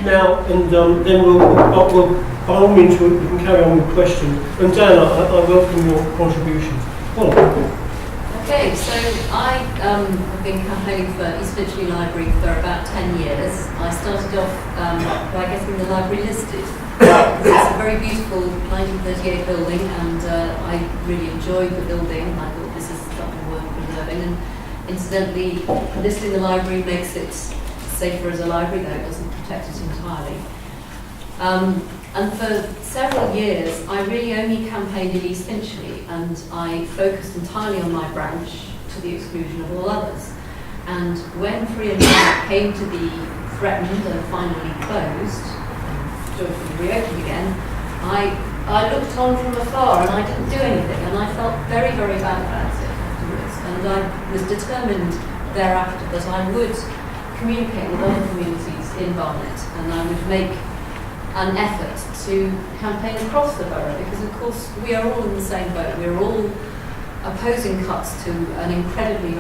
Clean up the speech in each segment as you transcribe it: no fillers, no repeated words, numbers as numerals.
Now, and then we'll, by all means, we can carry on with questions. And Dan, I welcome your contribution. Okay, so I have been campaigning for East Finchley Library for about 10 years. I started off by getting the library listed. It's a very beautiful 1938 building, and I really enjoyed the building. I thought this is something worth preserving. And incidentally, listing the library makes it safer as a library, though it doesn't protect it entirely. And for several years, I really only campaigned in East Finchley, and I focused entirely on my branch to the exclusion of all others. And when Free and Fair came to be threatened and finally closed, joyfully reopened again, I looked on from afar and I didn't do anything, and I felt very, very bad about it afterwards. And I was determined thereafter that I would communicate with other communities in Barnet, and I would make an effort to campaign across the borough, because of course we are all in the same boat. We're all opposing cuts to an incredibly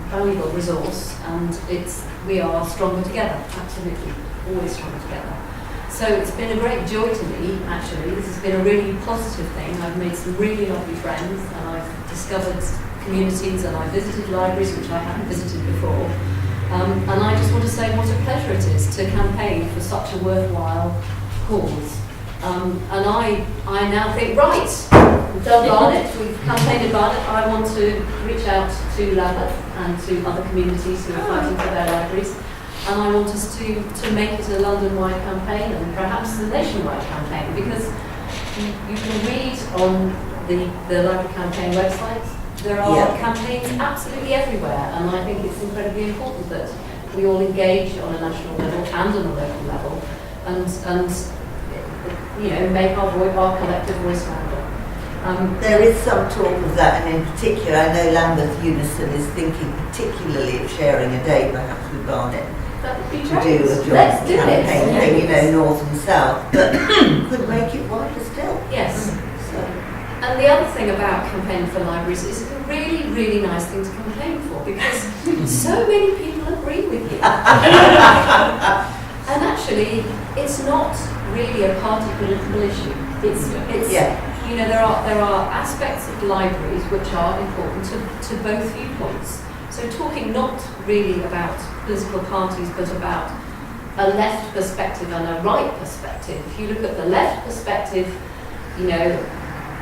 valuable resource, and we are stronger together, absolutely, always stronger together. So it's been a great joy to me, actually. This has been a really positive thing. I've made some really lovely friends, and I've discovered communities, and I've visited libraries which I hadn't visited before. And I just want to say what a pleasure it is to campaign for such a worthwhile cause. And I now think, right, we've done Barnet, we've campaigned in Barnet, I want to reach out to Lambeth and to other communities who are fighting for their libraries, and I want us to make it a London-wide campaign and perhaps a nationwide campaign, because you can read on the Library Campaign website, there are campaigns absolutely everywhere, and I think it's incredibly important that we all engage on a national level and on a local level, and make our collective voice louder. There is some talk of that, and in particular, I know Lambeth Unison is thinking particularly of sharing a day, perhaps with Barnet, that would be to great. do a joint campaign thing, north and south, but could make it wider still. Yes. And the other thing about campaigning for libraries is it's a really, really nice thing to campaign for, because so many people agree with you. And actually, it's not really a party political issue. It's there are aspects of libraries which are important to both viewpoints. So talking not really about political parties, but about a left perspective and a right perspective. If you look at the left perspective,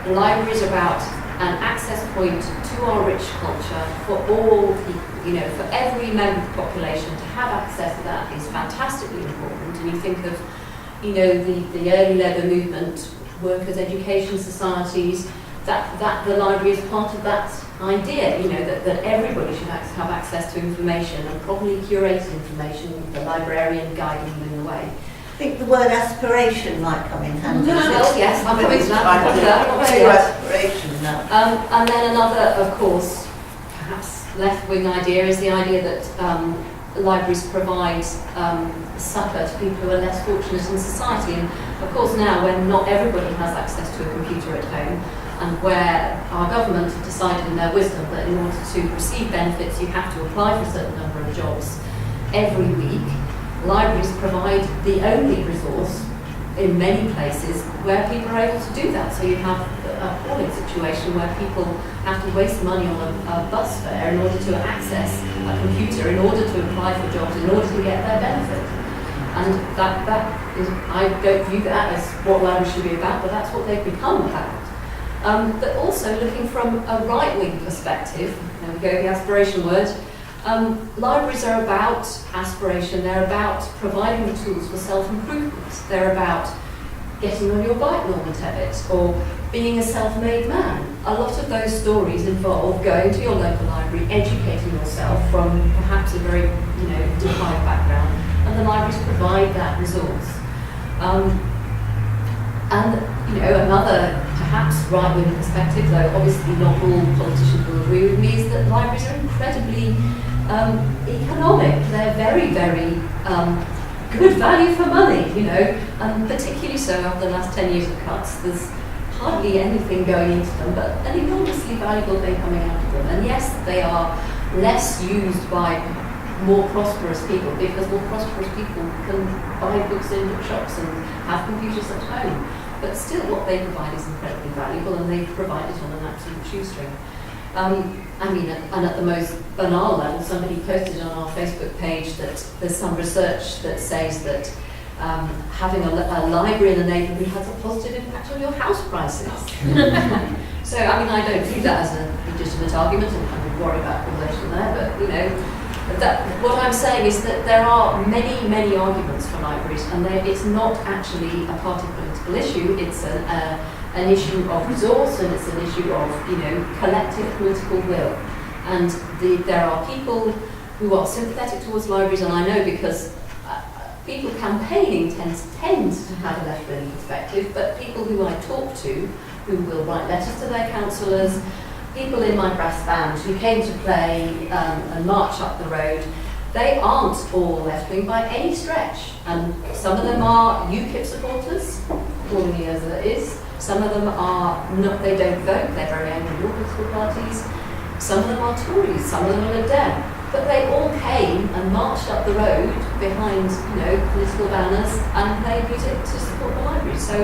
libraries are about an access point to our rich culture for all people, for every member of the population to have access to that is fantastically important. And you think of, the early Labour movement, workers' education societies, that the library is part of that idea, that everybody should have access to information, and properly curated information, with the librarian guiding them in the way. I think the word aspiration might come in handy. Well, yes, I'm coming to that. Aspiration now. And then another, of course, perhaps left-wing idea is the idea that libraries provide succour to people who are less fortunate in society. And of course now, when not everybody has access to a computer at home, and where our government have decided in their wisdom that in order to receive benefits you have to apply for a certain number of jobs every week, libraries provide the only resource in many places where people are able to do that. So you have a appalling situation where people have to waste money on a bus fare in order to access a computer, in order to apply for jobs, in order to get their benefit. And that is, I don't view that as what libraries should be about, but that's what they've become about. But also looking from a right-wing perspective, there we go, the aspiration word. Libraries are about aspiration, they're about providing the tools for self-improvement, they're about getting on your bike, Norman Tebbit, or being a self-made man. A lot of those stories involve going to your local library, educating yourself from perhaps a very deprived background, and the libraries provide that resource. Another perhaps right-wing perspective, though obviously not all politicians will agree with me, is that libraries are incredibly economic. They're very, very good value for money, and particularly so after the last 10 years of cuts. There's hardly anything going into them, but an enormously valuable thing coming out of them. And yes, they are less used by more prosperous people, because more prosperous people can buy books in bookshops and have computers at home. But still, what they provide is incredibly valuable, and they provide it on an absolute shoestring. And at the most banal level, somebody posted on our Facebook page that there's some research that says that having a library in a neighbourhood has a positive impact on your house prices. So, I don't view that as a legitimate argument, and I would worry about causation there, but, what I'm saying is that there are many, many arguments for libraries, and it's not actually a party political issue, it's an issue of resource, and it's an issue of, collective political will. And there are people who are sympathetic towards libraries, and I know because people campaigning tend to have a left-wing perspective, but people who I talk to, who will write letters to their councillors, people in my brass band who came to play and march up the road, they aren't all left-wing by any stretch. And some of them are UKIP supporters, appallingly as it is. Some of them are not, they don't vote, they're very angry with all political parties. Some of them are Tories, some of them are Lib Dem. But they all came and marched up the road behind, political banners and played music to support the library. So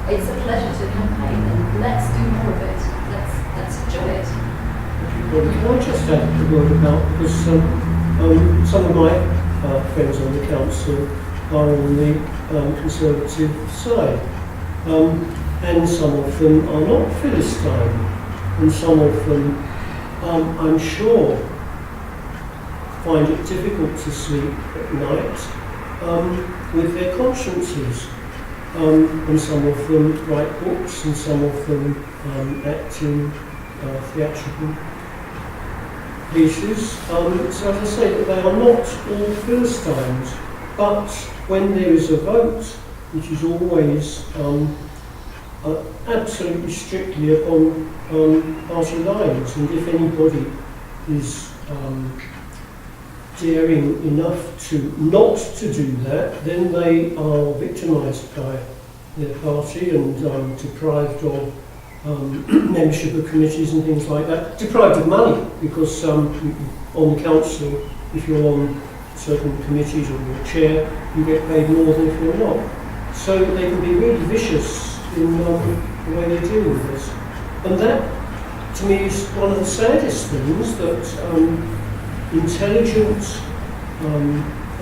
it's a pleasure to campaign, and let's do more of it. Let's enjoy it. Well, can I just add a word about, because some of my friends on the council are on the Conservative side, and some of them are not Philistine, and some of them, I'm sure, find it difficult to sleep at night with their consciences. And some of them write books, and some of them act in theatrical pieces. So as I say, that they are not all Philistines, but when there is a vote, which is always absolutely strictly upon party lines, and if anybody is daring enough to not to do that, then they are victimised by their party and deprived of membership of committees and things like that, deprived of money, because on the council, if you're on certain committees or you're chair, you get paid more than if you're not. So they can be really vicious in the way they deal with this. And that, to me, is one of the saddest things, that intelligent,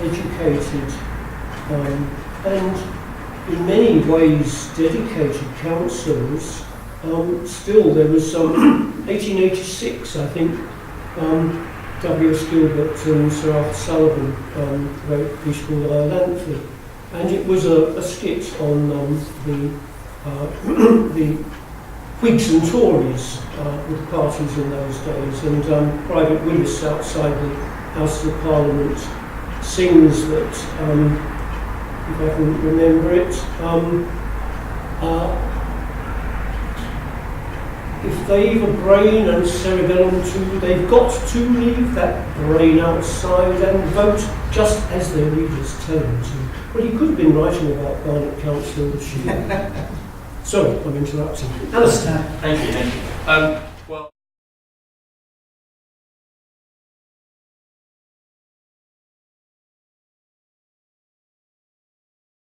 educated, and in many ways dedicated councillors, still there was 1886, I think, W.S. Gilbert and Sir Arthur Sullivan wrote a piece called Iolanthe, and it was a skit on the Whigs and Tories were the parties in those days, and Private Willis outside the House of Parliament sings that, if I can remember it, if they've a brain and cerebellum too, they've got to leave that brain outside and vote just as their leaders tell them to. Well, he could have been writing about Barnet Council this year. Sorry, I'm interrupting. Alistair. Thank you. Well.